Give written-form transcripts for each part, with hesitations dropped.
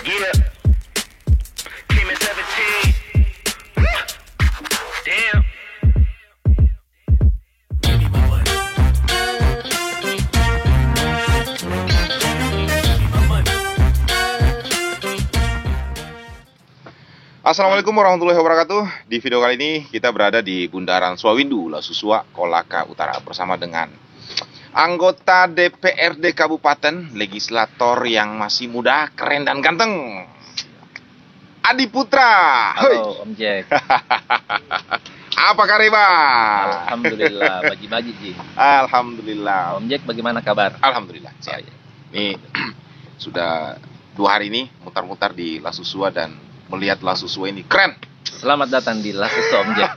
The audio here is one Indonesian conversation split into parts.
Yeah, came at 17. Damn. Assalamualaikum warahmatullahi wabarakatuh. Di video kali ini kita berada di Bundaran Swawindu, Lasusua, Kolaka Utara bersama dengan anggota DPRD Kabupaten, legislator yang masih muda, keren dan ganteng, Adi Putra. Halo Om Jack. Apa kabar? Alhamdulillah, bagi-bagi Ji. Alhamdulillah. Om Jack bagaimana kabar? Alhamdulillah. Sehat. Ini sudah 2 hari ini mutar-mutar di Lasusua dan melihat Lasusua ini keren. Selamat datang di Lasusua Om Jack.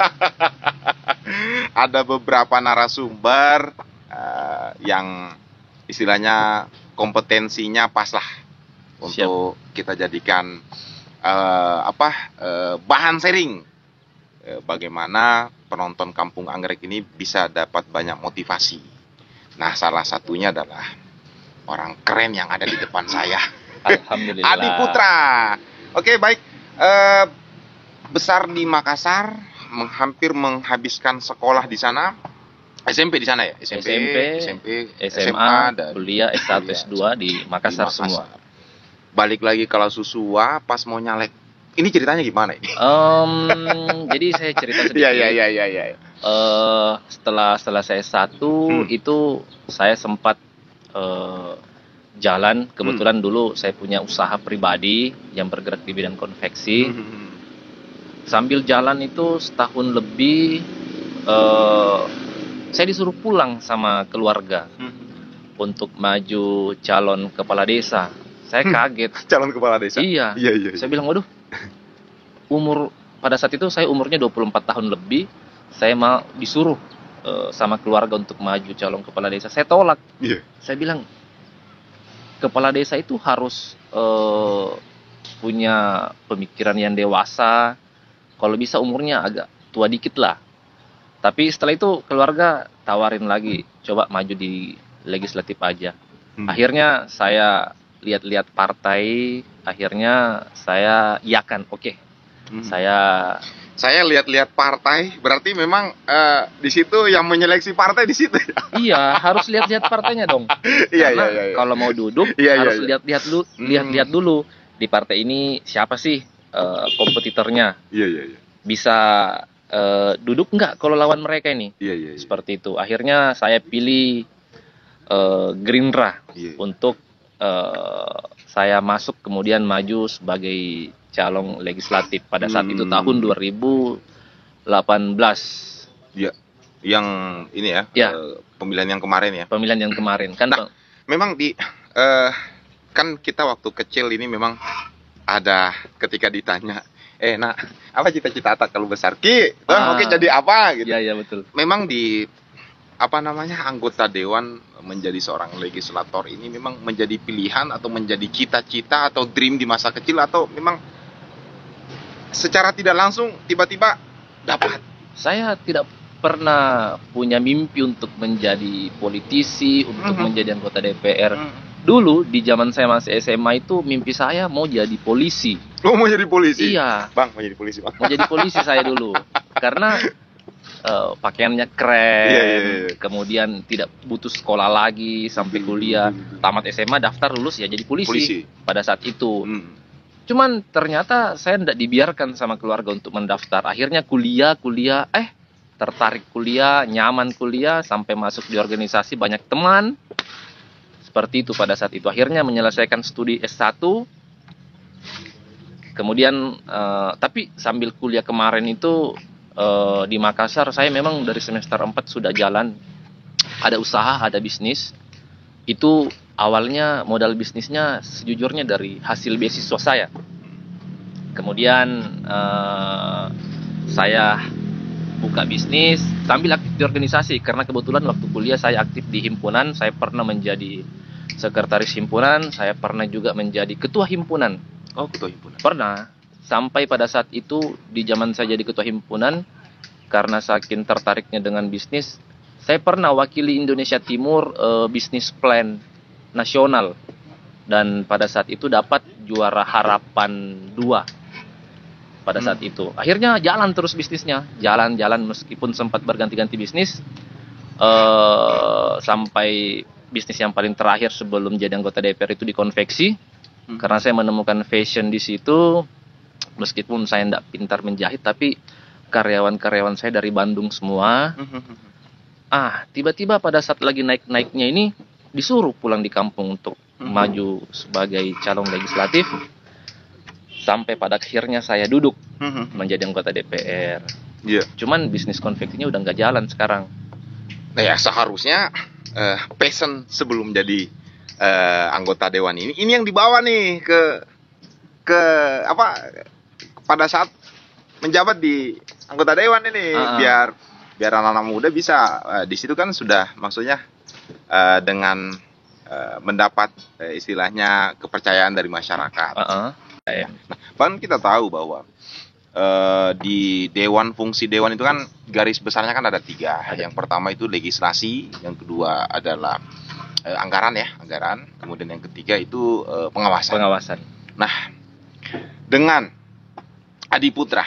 Ada beberapa narasumber yang istilahnya kompetensinya pas lah untuk kita jadikan bahan sharing. Bagaimana penonton Kampung Anggrek ini bisa dapat banyak motivasi. Nah, salah satunya adalah orang keren yang ada di depan saya. Alhamdulillah. Adi Putra. Oke, baik. Besar di Makassar, hampir menghabiskan sekolah di sana. SMP di sana ya? SMP, SMA, dan kuliah S1, S2 di Makassar semua. Balik lagi ke Lasusua pas mau nyalek. Ini ceritanya gimana ini? Jadi saya cerita sedikit. Iya. Setelah saya S1 itu saya sempat jalan. Kebetulan dulu saya punya usaha pribadi yang bergerak di bidang konveksi. Sambil jalan itu setahun lebih saya disuruh pulang sama keluarga untuk maju calon kepala desa. Saya kaget. Calon kepala desa? Iya. Saya bilang, waduh, pada saat itu saya umurnya 24 tahun lebih. Saya mau disuruh sama keluarga untuk maju calon kepala desa. Saya tolak. Saya bilang, kepala desa itu harus punya pemikiran yang dewasa. Kalau bisa umurnya agak tua dikit lah. Tapi setelah itu keluarga tawarin lagi, coba maju di legislatif aja. Akhirnya saya lihat-lihat partai, akhirnya saya iakan, oke. Saya lihat-lihat partai, berarti memang di situ yang menyeleksi partai di situ. Iya, harus lihat-lihat partainya dong. Karena kalau mau duduk harus lihat-lihat dulu di partai ini siapa sih kompetitornya. Iya. Bisa duduk nggak kalau lawan mereka ini? Iya. Seperti itu. Akhirnya saya pilih Gerindra untuk saya masuk kemudian maju sebagai calon legislatif pada saat itu tahun 2018. Iya. Yang ini ya. Pemilihan yang kemarin ya. Pemilihan yang kemarin kan. Nah, memang kan kita waktu kecil ini memang ada ketika ditanya, nak, apa cita-cita Atak kalau besar? Oke, jadi apa gitu. Iya, betul. Memang anggota dewan menjadi seorang legislator ini memang menjadi pilihan atau menjadi cita-cita atau dream di masa kecil, atau memang secara tidak langsung tiba-tiba dapat? Saya tidak pernah punya mimpi untuk menjadi politisi, untuk menjadi anggota DPR. Dulu di zaman saya masih SMA itu mimpi saya mau jadi polisi. Oh, mau jadi polisi? Iya. Bang, mau jadi polisi, Bang. Mau jadi polisi saya dulu. Karena pakaiannya keren. Iya. Kemudian tidak butuh sekolah lagi sampai kuliah. Tamat SMA daftar lulus ya jadi polisi. Pada saat itu. Cuman ternyata saya tidak dibiarkan sama keluarga untuk mendaftar. Akhirnya kuliah, tertarik kuliah, nyaman kuliah, sampai masuk di organisasi, banyak teman. Seperti itu pada saat itu. Akhirnya menyelesaikan studi S1. Kemudian, tapi sambil kuliah kemarin itu di Makassar, saya memang dari semester 4 sudah jalan. Ada usaha, ada bisnis. Itu awalnya modal bisnisnya sejujurnya dari hasil beasiswa saya. Kemudian saya buka bisnis sambil aktif di organisasi. Karena kebetulan waktu kuliah saya aktif di himpunan. Saya pernah menjadi sekretaris himpunan, saya pernah juga menjadi ketua himpunan. Oh, ketua himpunan. Pernah. Sampai pada saat itu di zaman saya jadi ketua himpunan, karena saking tertariknya dengan bisnis, saya pernah wakili Indonesia Timur bisnis plan nasional. Dan pada saat itu dapat juara Harapan 2 pada saat itu. Akhirnya jalan terus bisnisnya, jalan-jalan meskipun sempat berganti-ganti bisnis, sampai bisnis yang paling terakhir sebelum jadi anggota DPR itu di konveksi. Karena saya menemukan fashion di situ, meskipun saya tidak pintar menjahit, tapi karyawan-karyawan saya dari Bandung semua. Tiba-tiba pada saat lagi naik-naiknya ini disuruh pulang di kampung untuk maju sebagai calon legislatif. Sampai pada akhirnya saya duduk menjadi anggota DPR. Cuman bisnis konveksinya udah nggak jalan sekarang. Nah ya seharusnya passion sebelum jadi anggota dewan ini yang dibawa nih ke pada saat menjabat di anggota dewan ini, biar anak-anak muda bisa di situ kan sudah maksudnya dengan mendapat istilahnya kepercayaan dari masyarakat. Nah, bahkan kita tahu bahwa di dewan, fungsi dewan itu kan garis besarnya kan ada 3. Yang pertama itu legislasi, yang kedua adalah anggaran, kemudian yang ketiga itu pengawasan. Nah, dengan Adi Putra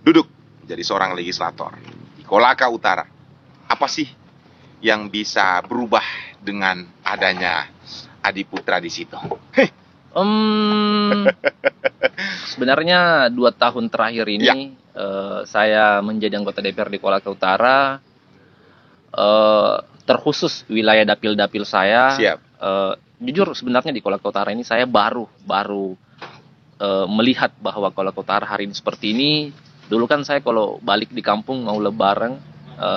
duduk jadi seorang legislator di Kolaka Utara, apa sih yang bisa berubah dengan adanya Adi Putra di situ? Sebenarnya 2 tahun terakhir ini saya menjadi anggota DPR di Kolaka Utara, terkhusus wilayah dapil-dapil saya. Jujur sebenarnya di Kolaka Utara ini saya baru melihat bahwa Kolaka Utara hari ini seperti ini. Dulu kan saya kalau balik di kampung mau lebaran,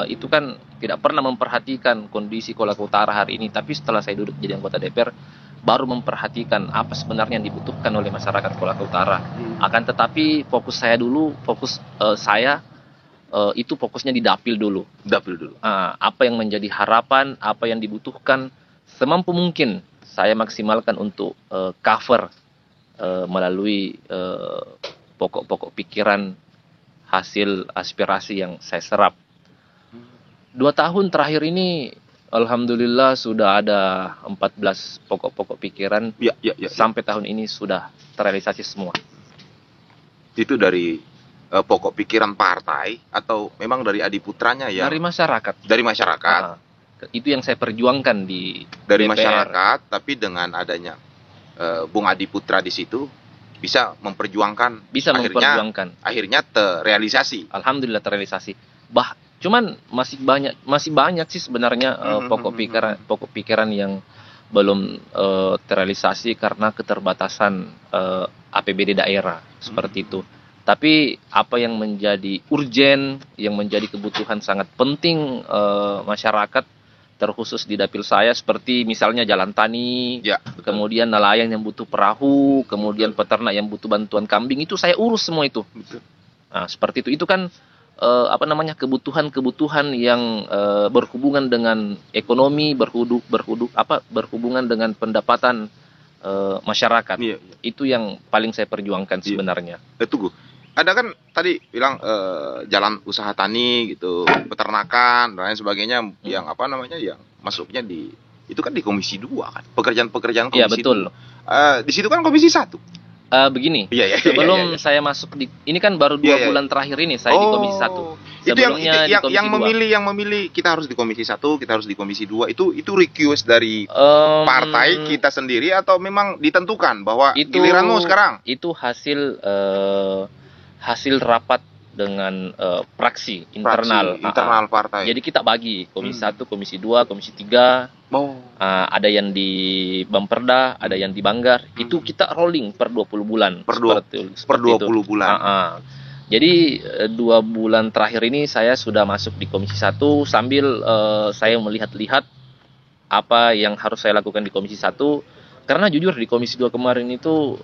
itu kan tidak pernah memperhatikan kondisi Kolaka Utara hari ini. Tapi setelah saya duduk jadi anggota DPR, baru memperhatikan apa sebenarnya yang dibutuhkan oleh masyarakat Kolaka Utara. Akan tetapi fokus saya itu fokusnya di dapil dulu. Apa yang menjadi harapan, apa yang dibutuhkan, semampu mungkin saya maksimalkan untuk cover melalui pokok-pokok pikiran, hasil aspirasi yang saya serap. 2 tahun terakhir ini alhamdulillah sudah ada 14 pokok-pokok pikiran. Sampai tahun ini sudah terrealisasi semua. Itu dari pokok pikiran partai atau memang dari Adi Putranya ya? Dari masyarakat. Dari masyarakat. Itu yang saya perjuangkan dari DPR. Masyarakat, tapi dengan adanya Bung Adi Putra di situ bisa memperjuangkan. Akhirnya terrealisasi. Alhamdulillah terrealisasi. Cuman masih banyak sih sebenarnya pokok pikiran yang belum terrealisasi karena keterbatasan APBD daerah seperti itu. Tapi apa yang menjadi urgen, yang menjadi kebutuhan sangat penting masyarakat, terkhusus di dapil saya, seperti misalnya jalan tani, kemudian nelayan yang butuh perahu, kemudian peternak yang butuh bantuan kambing, itu saya urus semua itu. Nah, seperti itu. Itu kan kebutuhan yang berhubungan dengan ekonomi, berhubungan dengan pendapatan masyarakat. Itu yang paling saya perjuangkan sebenarnya. Tunggu, ada kan tadi bilang jalan usaha tani gitu, peternakan dan lain sebagainya, yang yang masuknya itu kan di Komisi 2 kan, pekerjaan-pekerjaan Komisi 2. Iya betul. Di situ kan Komisi 1. Begini, sebelum saya masuk ini kan baru 2 bulan terakhir ini saya di Komisi 1. Sebelumnya itu yang memilih kita harus di Komisi 1, kita harus di Komisi 2, itu request dari partai kita sendiri atau memang ditentukan bahwa giliranmu sekarang? Itu hasil rapat dengan praksi internal partai. Jadi kita bagi Komisi 1, Komisi 2, Komisi 3. Ada yang di Bamperda, ada yang di Banggar. Itu kita rolling per 20 bulan. Per 20 bulan. Jadi 2 bulan terakhir ini saya sudah masuk di Komisi 1 sambil saya melihat-lihat apa yang harus saya lakukan di Komisi 1. Karena jujur di Komisi 2 kemarin itu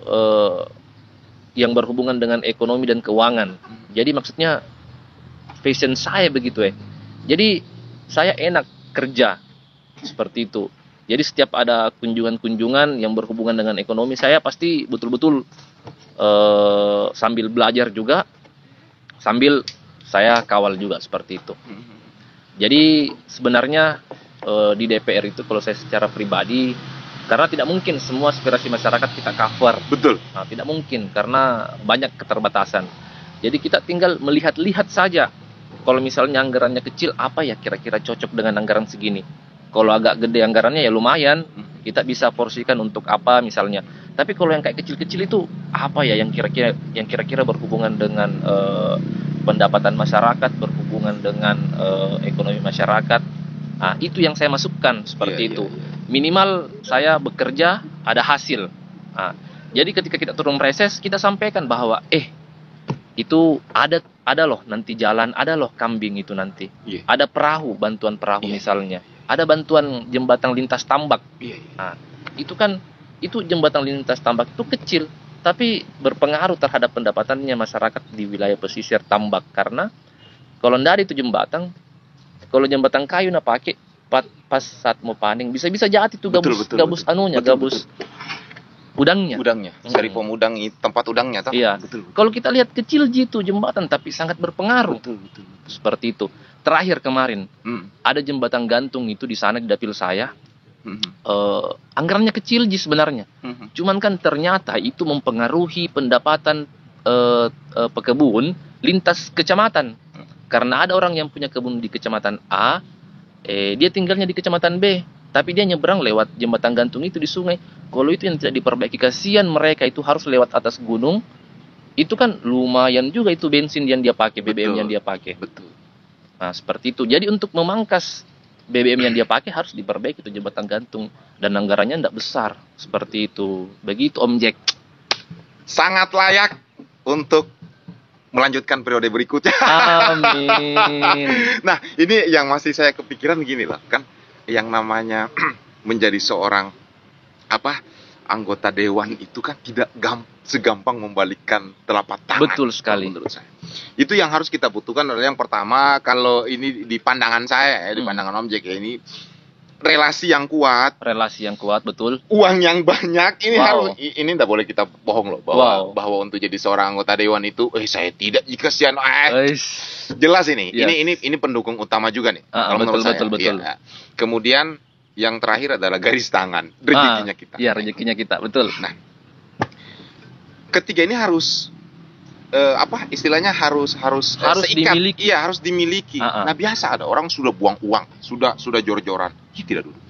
yang berhubungan dengan ekonomi dan keuangan. Jadi maksudnya passion saya begitu. Jadi saya enak kerja seperti itu. Jadi setiap ada kunjungan-kunjungan yang berhubungan dengan ekonomi, saya pasti betul-betul sambil belajar juga, sambil saya kawal juga seperti itu. Jadi sebenarnya di DPR itu kalau saya secara pribadi Karena tidak mungkin semua aspirasi masyarakat kita cover. Betul. Nah, tidak mungkin karena banyak keterbatasan. Jadi kita tinggal melihat-lihat saja. Kalau misalnya anggarannya kecil, apa ya kira-kira cocok dengan anggaran segini? Kalau agak gede anggarannya ya lumayan, kita bisa porsikan untuk apa misalnya. Tapi kalau yang kayak kecil-kecil itu apa ya yang kira-kira berhubungan dengan pendapatan masyarakat, berhubungan dengan ekonomi masyarakat. Nah, itu yang saya masukkan seperti itu. Minimal saya bekerja ada hasil. Nah, jadi ketika kita turun reses, kita sampaikan bahwa itu ada loh nanti jalan, ada loh kambing itu nanti. Ada perahu, bantuan perahu misalnya. Ada bantuan jembatan lintas tambak. Nah, itu jembatan lintas tambak itu kecil, tapi berpengaruh terhadap pendapatannya masyarakat di wilayah pesisir tambak. Karena kalau ndak ada itu jembatan, kalau jembatan kayu nak pakai pas saat mau paning bisa jatuh itu gabus udangnya. Dari pemudang tempat udangnya toh. Iya. Kalau kita lihat kecil gitu jembatan tapi sangat berpengaruh. Seperti itu. Terakhir kemarin ada jembatan gantung itu di sana di dapil saya. Anggarannya kecil sebenarnya. Cuman kan ternyata itu mempengaruhi pendapatan pekebun lintas kecamatan. Karena ada orang yang punya kebun di kecamatan A, dia tinggalnya di kecamatan B, tapi dia nyebrang lewat jembatan gantung itu di sungai. Kalau itu yang tidak diperbaiki, kasihan mereka itu harus lewat atas gunung. Itu kan lumayan juga itu bensin yang dia pakai, BBM yang dia pakai. Betul. Nah, seperti itu. Jadi untuk memangkas BBM yang dia pakai harus diperbaiki itu jembatan gantung dan anggarannya tidak besar. Seperti itu. Begitu Om Jack. Sangat layak untuk melanjutkan periode berikutnya. Amin. Nah, ini yang masih saya kepikiran begini lah, kan yang namanya menjadi seorang anggota dewan itu kan tidak segampang membalikkan telapak tangan. Betul sekali. Menurut saya. Itu yang harus kita butuhkan adalah yang pertama, kalau ini di pandangan saya di pandangan Om Jack ini relasi yang kuat, betul. Uang yang banyak ini harus ini tidak boleh kita bohong loh bahwa untuk jadi seorang anggota dewan itu saya tidak jika sian jelas ini. Yes. Ini pendukung utama juga nih. Kalau menurut saya. Betul. Ya. Kemudian yang terakhir adalah garis tangan, rezekinya kita. Iya, rezekinya kita, betul. Nah, ketiga ini harus istilahnya harus seikat. Dimiliki. Iya, harus dimiliki. Nah, biasa ada orang sudah buang uang, sudah jor-joran, tidak duduk.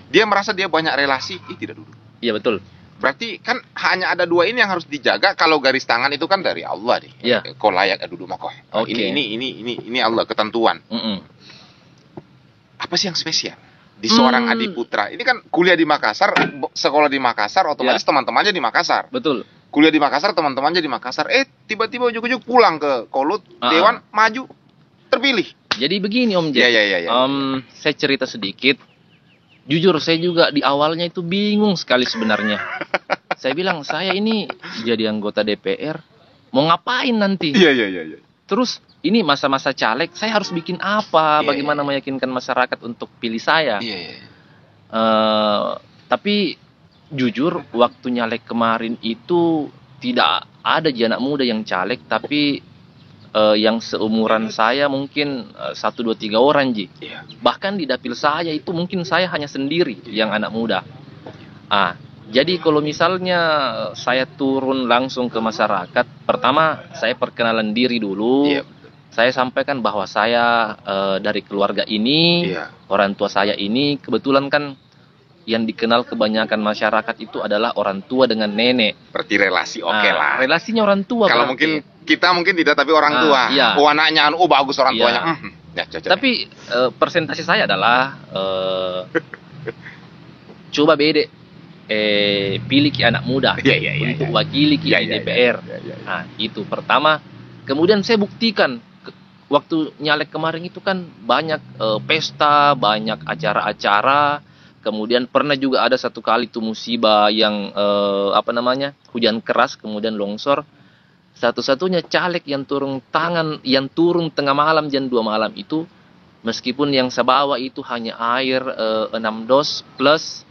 Dia merasa dia banyak relasi, tidak duduk. Iya, betul. Berarti kan hanya ada dua ini yang harus dijaga. Kalau garis tangan itu kan dari Allah nih. Iya. Kau layak duduk makoh. Okay. Ini Allah ketentuan. Apa sih yang spesial di seorang Adi Putra? Ini kan kuliah di Makassar, sekolah di Makassar, otomatis teman-temannya di Makassar. Betul. Kuliah di Makassar, teman-temannya di Makassar. Tiba-tiba ujuk-ujuk pulang ke Kolut, Dewan, maju, terpilih. Jadi begini Om Jack. Iya. Saya cerita sedikit. Jujur saya juga di awalnya itu bingung sekali sebenarnya. Saya bilang, saya ini jadi anggota DPR, mau ngapain nanti? Iya. Terus ini masa-masa caleg, saya harus bikin apa? Bagaimana meyakinkan masyarakat untuk pilih saya? Tapi jujur waktu nyalek kemarin itu tidak ada anak muda yang caleg, tapi yang seumuran saya mungkin 1, 2, 3 orang bahkan di dapil saya itu mungkin saya hanya sendiri yang anak muda. Jadi kalau misalnya saya turun langsung ke masyarakat, pertama saya perkenalan diri dulu. Saya sampaikan bahwa saya dari keluarga ini, orang tua saya ini kebetulan kan yang dikenal kebanyakan masyarakat itu adalah orang tua dengan nenek. Berarti relasi lah. Relasinya orang tua. Kalau mungkin kita tidak, tapi orang tua. Iya. Anaknya bagus orang tuanya. Tapi presentasi saya adalah coba bede pilih anak muda untuk wakili di DPR. Nah, itu pertama. Kemudian saya buktikan waktu nyalek kemarin itu kan banyak pesta, banyak acara-acara. Kemudian pernah juga ada satu kali itu musibah yang hujan keras kemudian longsor. Satu-satunya caleg yang turun tengah malam jam 2 malam itu, meskipun yang saya bawa itu hanya air 6 dos plus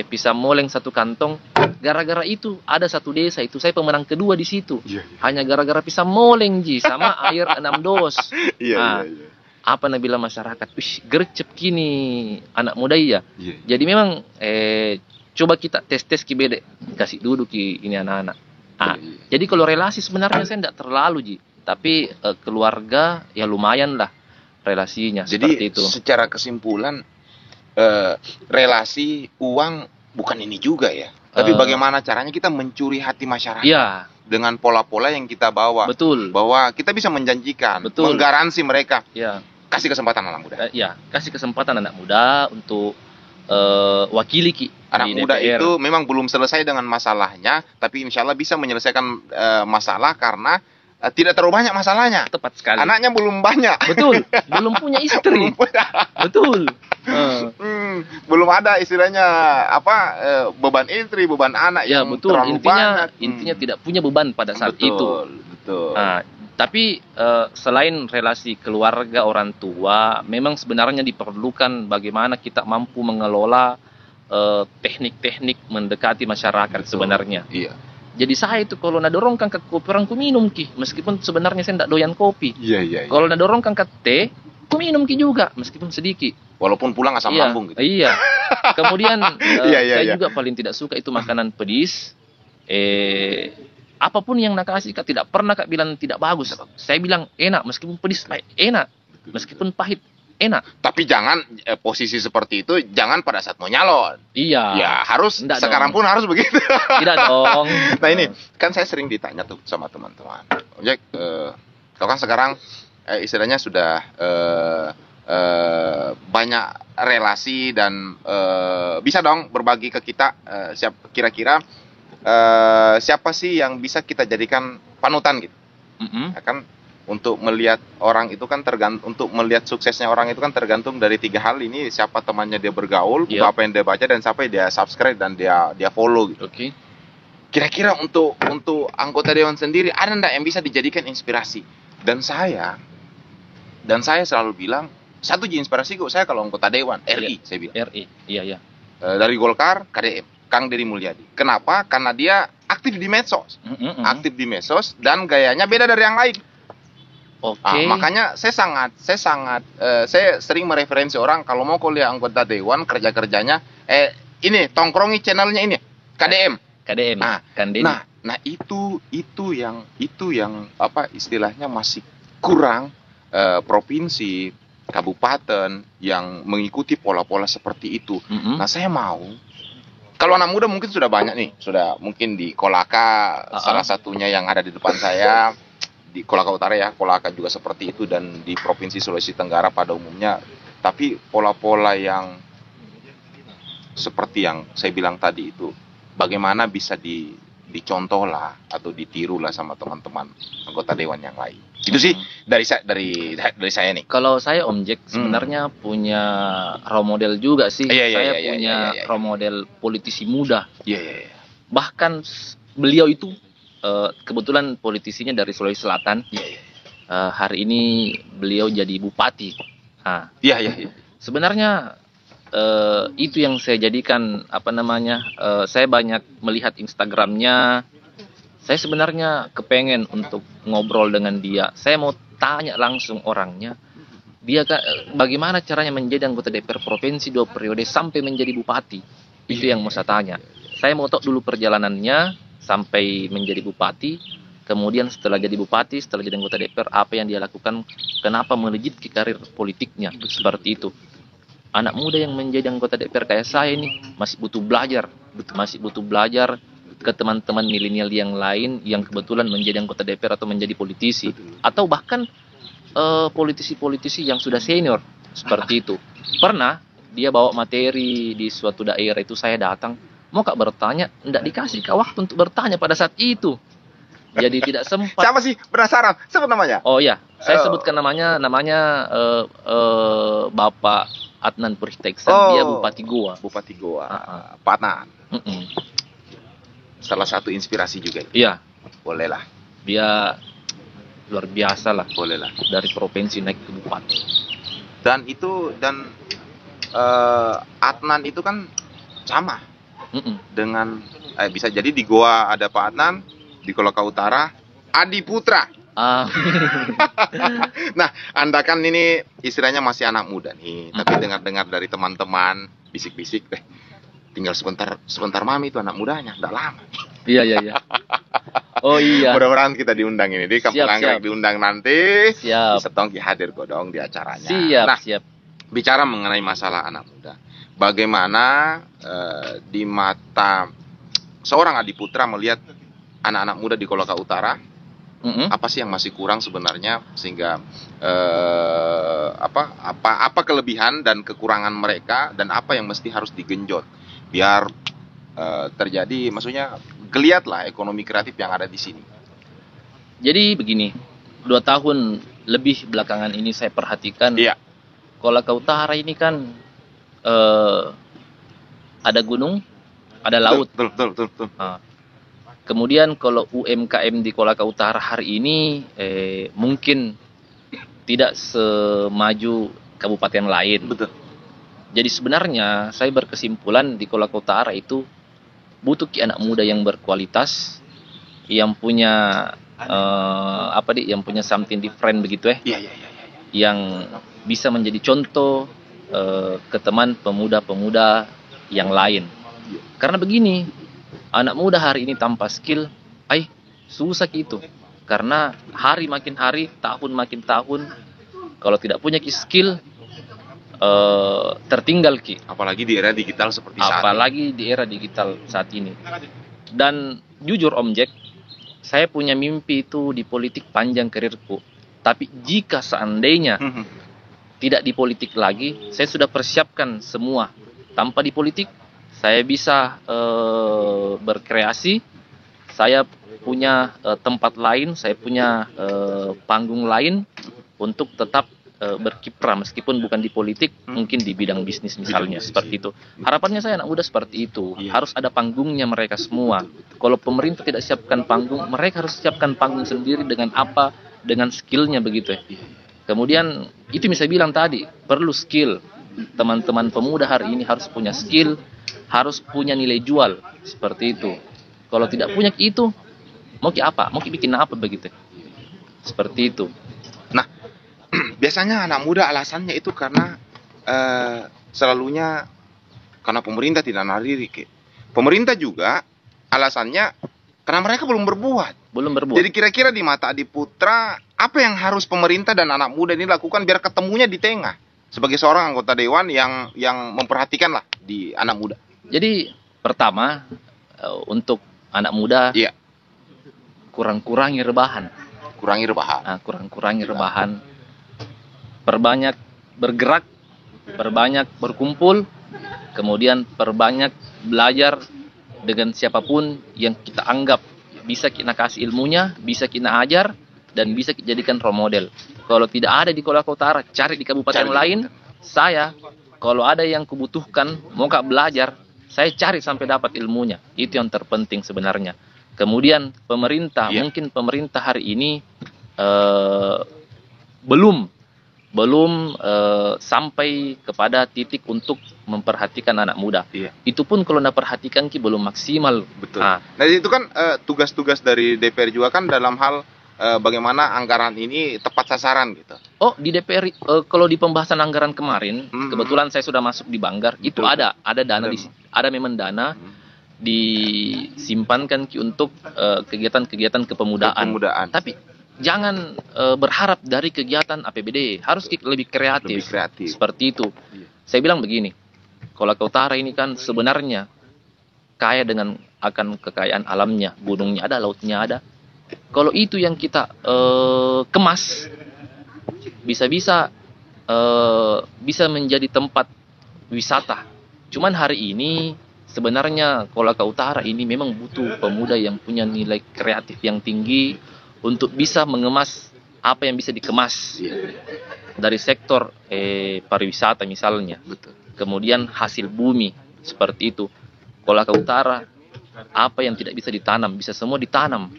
pisang moleng 1 kantong. Gara-gara itu ada satu desa itu saya pemenang kedua di situ. Hanya gara-gara pisang moleng sama air 6 dos. apa nabila masyarakat, wih gercep kini anak muda iya. Jadi memang coba kita tes ki kasih duduk ki ini anak-anak. Jadi kalau relasi sebenarnya saya tidak terlalu Ji, tapi keluarga ya lumayan lah relasinya. Jadi seperti itu. Secara kesimpulan relasi uang bukan ini juga ya. Tapi bagaimana caranya kita mencuri hati masyarakat? Iya. Dengan pola-pola yang kita bawa. Betul. Bahwa kita bisa menjanjikan, betul, menggaransi mereka. Iya. Kasih kesempatan anak muda. Iya, kasih kesempatan anak muda untuk wakili ki. Anak muda itu memang belum selesai dengan masalahnya, tapi insya Allah bisa menyelesaikan masalah karena tidak terlalu banyak masalahnya. Tepat sekali. Anaknya belum banyak. Betul. Belum punya istri. Betul. Belum ada istilahnya beban istri, beban anak ya, yang betul. terlalu banyak. Intinya tidak punya beban pada saat itu. Betul. Tapi selain relasi keluarga orang tua, memang sebenarnya diperlukan bagaimana kita mampu mengelola teknik-teknik mendekati masyarakat. Betul. Sebenarnya. Iya. Jadi saya itu kalau nadorongkan ke kopi orang ku minum ki, meskipun sebenarnya saya tidak doyan kopi. Iya. Kalau nadorongkan ke teh, ku minum ki juga, meskipun sedikit. Walaupun pulang asam lambung gitu. Iya. Kemudian saya juga paling tidak suka itu makanan pedis. Apapun yang nak kasih Kak, tidak pernah Kak bilang tidak bagus. Saya bilang enak, meskipun pedis enak, meskipun pahit enak. Tapi jangan posisi seperti itu jangan pada saat mau nyalon. Iya. Ya harus nggak sekarang dong. Pun harus begitu. Tidak dong. Nah ini kan saya sering ditanya tuh sama teman-teman. Jack, kau kan sekarang istilahnya sudah banyak relasi dan bisa dong berbagi ke kita kira-kira siapa sih yang bisa kita jadikan panutan gitu. Ya kan untuk melihat orang itu kan untuk melihat suksesnya orang itu kan tergantung dari 3 hal ini, siapa temannya dia bergaul, apa yang dia baca dan siapa yang dia subscribe dan dia follow gitu. Oke. Kira-kira untuk anggota dewan sendiri ada enggak yang bisa dijadikan inspirasi? Dan saya selalu bilang satu inspirasi kok saya kalau anggota dewan RI saya bilang. RI. Iya. Dari Golkar KDM, Kang Deddy Mulyadi. Kenapa? Karena dia aktif di medsos. Aktif di medsos dan gayanya beda dari yang lain. Oke. Makanya saya sering mereferensi orang kalau mau kuliah anggota dewan kerjanya ini tongkrongi channelnya ini KDM. Nah itu yang apa istilahnya masih kurang provinsi kabupaten yang mengikuti pola-pola seperti itu. Nah saya mau kalau anak muda mungkin sudah banyak nih, sudah mungkin di Kolaka salah satunya yang ada di depan saya. Di Kolaka Utara ya, Kolaka juga seperti itu dan di Provinsi Sulawesi Tenggara pada umumnya. Tapi pola-pola yang seperti yang saya bilang tadi itu, bagaimana bisa dicontoh lah atau ditiru lah sama teman-teman anggota dewan yang lain. Itu sih dari saya nih. Kalau saya Om Jack sebenarnya punya role model juga sih. Saya punya role model politisi muda. Bahkan beliau itu kebetulan politisinya dari Sulawesi Selatan. Hari ini beliau jadi bupati. Sebenarnya itu yang saya jadikan saya banyak melihat Instagramnya. Saya sebenarnya kepengen untuk ngobrol dengan dia. Saya mau tanya langsung orangnya. Dia bagaimana caranya menjadi anggota DPR provinsi 2 periode sampai menjadi bupati. Itu yang mau saya tanya. Saya mau tahu dulu perjalanannya sampai menjadi bupati, kemudian setelah jadi bupati, setelah jadi anggota DPR, apa yang dia lakukan, kenapa melejit ke karir politiknya, seperti itu. Anak muda yang menjadi anggota DPR kayak saya ini masih butuh belajar ke teman-teman milenial yang lain yang kebetulan menjadi anggota DPR atau menjadi politisi, atau bahkan politisi-politisi yang sudah senior, seperti itu. Pernah dia bawa materi di suatu daerah itu, saya datang, mau Kak bertanya, enggak dikasih Kak waktu untuk bertanya pada saat itu. Jadi tidak sempat. Siapa sih? Penasaran. Sebut namanya. Oh iya, saya sebutkan namanya Bapak Adnan Purihteksan. Dia Bupati Goa. Pak Adnan. Salah satu inspirasi juga. Iya. Boleh lah. Dia luar biasa lah. Boleh lah. Dari provinsi naik ke bupati. Dan Adnan itu kan sama. Dengan bisa jadi di Goa ada Pak Adnan, di Kolaka Utara Adi Putra. Nah, Anda kan ini istilahnya masih anak muda nih, tapi dengar-dengar dari teman-teman bisik-bisik deh. Tinggal sebentar mami itu anak mudanya, enggak lama. Iya. Oh iya. Mudah-mudahan kita diundang ini di Kampung Anggrek, diundang nanti. Siap. Bisa tongki hadir godong di acaranya. Siap, nah, siap. Bicara mengenai masalah anak muda, bagaimana di mata seorang Adiputra melihat anak-anak muda di Kolaka Utara? Apa sih yang masih kurang sebenarnya sehingga apa kelebihan dan kekurangan mereka dan apa yang mesti harus digenjot biar terjadi, maksudnya geliatlah ekonomi kreatif yang ada di sini. Jadi begini, 2 tahun lebih belakangan ini saya perhatikan, Kolaka Utara ini kan ada gunung, ada laut. Betul. Kemudian kalau UMKM di Kolaka Utara hari ini mungkin tidak semaju kabupaten lain. Betul. Jadi sebenarnya saya berkesimpulan di Kolaka Utara itu butuh anak muda yang berkualitas, yang punya yang punya something different begitu Iya. Yang bisa menjadi contoh ke teman pemuda-pemuda yang lain. Karena begini, anak muda hari ini tanpa skill, susah gitu. Karena hari makin hari, tahun makin tahun, kalau tidak punya skill, tertinggal ki. Apalagi di era digital seperti saat ini. Apalagi di era digital saat ini. Dan jujur Om Jack, saya punya mimpi itu di politik panjang karirku. Tapi jika seandainya tidak di politik lagi, saya sudah persiapkan semua. Tanpa di politik, saya bisa berkreasi, saya punya tempat lain, saya punya panggung lain untuk tetap berkiprah meskipun bukan di politik, mungkin di bidang bisnis misalnya, seperti itu. Harapannya saya anak muda seperti itu, harus ada panggungnya mereka semua. Kalau pemerintah tidak siapkan panggung, mereka harus siapkan panggung sendiri dengan dengan skillnya begitu. Kemudian itu yang saya bilang tadi, perlu skill. Teman-teman pemuda hari ini harus punya skill, harus punya nilai jual, seperti itu. Kalau tidak punya itu, mau bikin apa begitu, seperti itu. Nah, biasanya anak muda alasannya itu karena selalunya karena pemerintah tidak narik. Pemerintah juga alasannya karena mereka belum berbuat. Jadi kira-kira di mata Adiputra, apa yang harus pemerintah dan anak muda ini lakukan biar ketemunya di tengah sebagai seorang anggota dewan yang memperhatikan lah di anak muda? Jadi pertama untuk anak muda, kurangi rebahan. Kurangi rebahan. Perbanyak bergerak, perbanyak berkumpul, kemudian perbanyak belajar dengan siapapun yang kita anggap bisa kita kasih ilmunya, bisa kita ajar, dan bisa kita jadikan role model. Kalau tidak ada di Kolaka Utara, cari di kabupaten lain. Saya, kalau ada yang kubutuhkan, mau belajar, saya cari sampai dapat ilmunya. Itu yang terpenting sebenarnya. Kemudian pemerintah, mungkin pemerintah hari ini belum sampai kepada titik untuk memperhatikan anak muda. Itu pun kalau anda perhatikan belum maksimal. Betul. Nah itu kan tugas-tugas dari DPR juga kan dalam hal bagaimana anggaran ini tepat sasaran gitu. Oh, di DPR kalau di pembahasan anggaran kemarin, kebetulan saya sudah masuk di Banggar, itu ada dana ada memang dana disimpankan untuk kegiatan-kegiatan kepemudaan. Tapi jangan berharap dari kegiatan APBD, harus lebih kreatif. Seperti itu. Saya bilang begini, Kolaka Utara ini kan sebenarnya kaya dengan akan kekayaan alamnya, gunungnya ada, lautnya ada. Kalau itu yang kita kemas, bisa menjadi tempat wisata. Cuman hari ini sebenarnya Kolaka Utara ini memang butuh pemuda yang punya nilai kreatif yang tinggi untuk bisa mengemas apa yang bisa dikemas dari sektor pariwisata misalnya. Kemudian hasil bumi seperti itu. Kolaka Utara, apa yang tidak bisa ditanam bisa semua ditanam.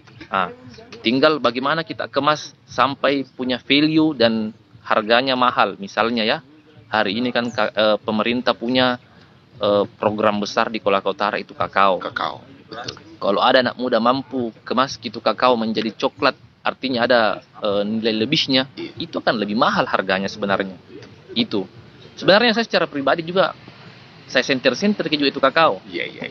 Tinggal bagaimana kita kemas sampai punya value dan harganya mahal. Misalnya hari ini kan pemerintah punya program besar di Kolaka Utara itu kakao. Betul. Kalau ada anak muda mampu kemas kakao menjadi coklat artinya ada nilai lebihnya, itu akan lebih mahal harganya sebenarnya. Itu. Sebenarnya saya secara pribadi juga, saya senter-senter keju itu kakao. Iya.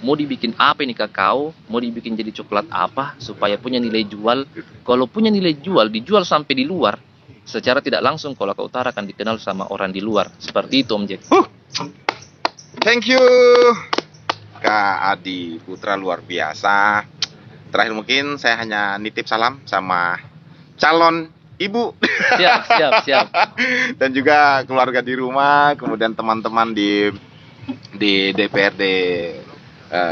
Mau dibikin apa ini kakao, mau dibikin jadi coklat apa, supaya punya nilai jual. Kalau punya nilai jual, dijual sampai di luar, secara tidak langsung Kolaka Utara akan dikenal sama orang di luar. Seperti itu Om Jack. Thank you Kak Adi Putra, luar biasa. Terakhir mungkin saya hanya nitip salam sama calon ibu. Siap. Dan juga keluarga di rumah, kemudian teman-teman di DPRD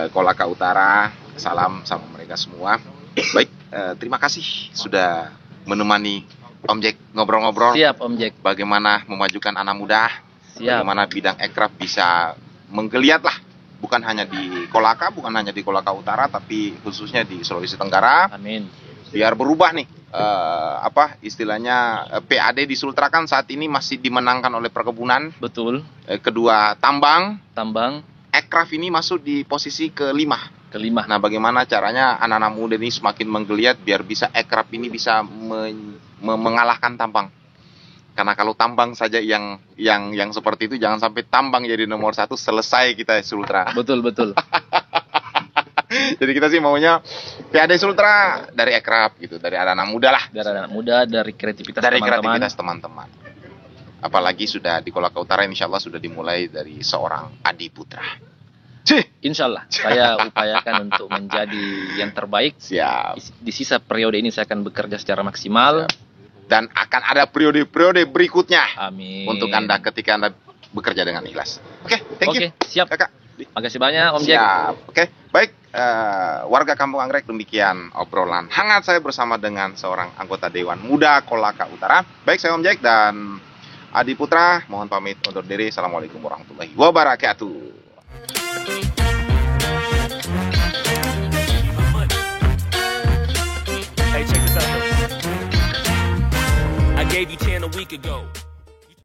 Kolaka Utara. Salam sama mereka semua. Baik, terima kasih sudah menemani Om Jack ngobrol-ngobrol. Siap Om Jack. Bagaimana memajukan anak muda. Siap. Bagaimana bidang ekraf bisa menggeliat lah. Bukan hanya di Kolaka, bukan hanya di Kolaka Utara, tapi khususnya di Sulawesi Tenggara. Amin. Biar berubah nih, istilahnya PAD di Sultra kan saat ini masih dimenangkan oleh perkebunan. Betul. Kedua tambang. Ekraf ini masuk di posisi kelima. Kelima. Nah, bagaimana caranya anak-anak muda ini semakin menggeliat biar bisa ekraf ini bisa mengalahkan tambang. Karena kalau tambang saja yang seperti itu, jangan sampai tambang jadi nomor 1, selesai kita Sultra. Betul. Jadi kita sih maunya PAD Sultra dari ekraf gitu, dari anak-anak muda lah. Dari anak muda, dari kreativitas teman-teman. Apalagi sudah di Kolaka Utara, insya Allah sudah dimulai dari seorang Adi Putra. Insya Allah, saya upayakan untuk menjadi yang terbaik. Siap. Di sisa periode ini saya akan bekerja secara maksimal. Siap. Dan akan ada periode-periode berikutnya. Amin. Untuk Anda ketika Anda bekerja dengan ikhlas. Oke, thank you. Siap. Kakak. Makasih banyak Om Jack. Oke, baik. Warga Kampung Anggrek, demikian obrolan hangat saya bersama dengan seorang anggota Dewan Muda Kolaka Utara. Baik, saya Om Jack dan Adi Putra. Mohon pamit undur diri. Assalamualaikum warahmatullahi wabarakatuh. Hey, check this out. I gave you 10 a week ago.